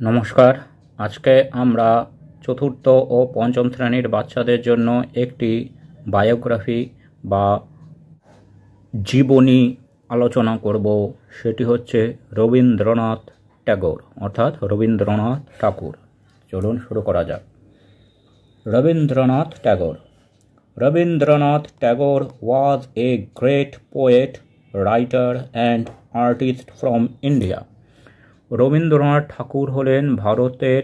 নমস্কার। আজকে আমরা চতুর্থ ও পঞ্চম শ্রেণীর বাচ্চাদের জন্য একটি বায়োগ্রাফি বা জীবনী আলোচনা করব। সেটি হচ্ছে রবীন্দ্রনাথ ট্যাগর অর্থাৎ রবীন্দ্রনাথ ঠাকুর। চলুন শুরু করা যাক। Rabindranath Tagore. Rabindranath Tagore was a great poet, writer and artist from India. Rabindranath ঠাকুর হলেন ভারতের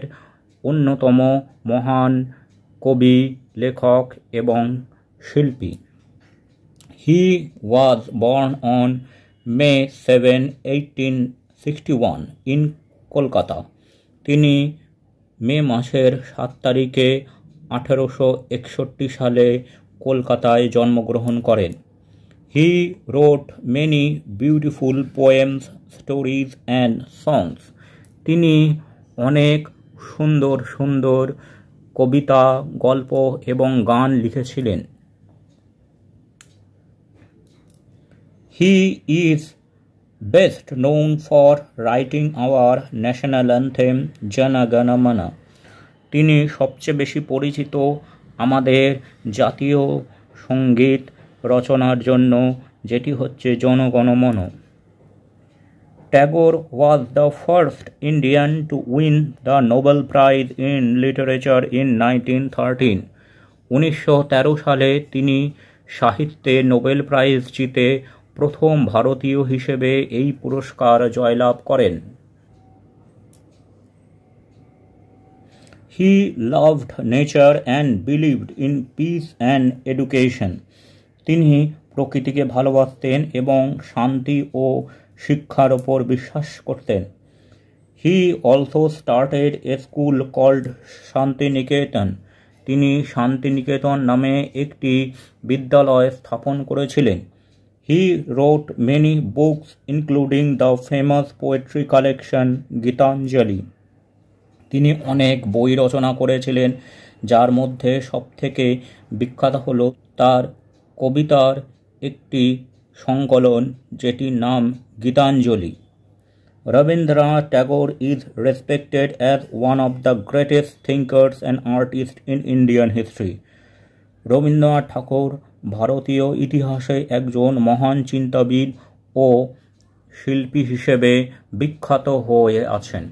অন্যতম মহান কবি, লেখক এবং শিল্পী। He was born on May 7, 1861 in Kolkata. তিনি মে মাসের 7 তারিখে 1861 সালে কলকাতায় জন্মগ্রহণ করেন। He wrote many beautiful poems, stories and songs. তিনি অনেক সুন্দর সুন্দর কবিতা, গল্প এবং গান লিখেছিলেন। He is best known for writing our national anthem Jana Gana Mana. তিনি সবচেয়ে বেশি পরিচিত আমাদের জাতীয় সঙ্গীত রচনার জন্য, যেটি হচ্ছে জনগণ মন। Tagore was the first Indian to win the Nobel Prize in Literature in 1913. 1913 সালে তিনি সাহিত্যে নোবেল প্রাইজ জিতে প্রথম ভারতীয় হিসেবে এই পুরস্কার জয়লাভ করেন। He loved nature and believed in peace and education. তিনি প্রকৃতিকে ভালোবাসতেন এবং শান্তি ও শিক্ষার ওপর বিশ্বাস করতেন। He also started a school called Santiniketan. তিনি শান্তিনিকেতন নামে একটি বিদ্যালয় স্থাপন করেছিলেন। He wrote many books including the famous poetry collection Gitanjali. তিনি অনেক বই রচনা করেছিলেন, যার মধ্যে সবথেকে বিখ্যাত হল তার কবিতার একটি সংকলন, যেটির নাম Gitanjali. Rabindranath Tagore is respected as one of the greatest thinkers and artists in Indian history. Rabindranath ঠাকুর ভারতীয় ইতিহাসে একজন মহান চিন্তাবিদ ও শিল্পী হিসেবে বিখ্যাত হয়ে আছেন।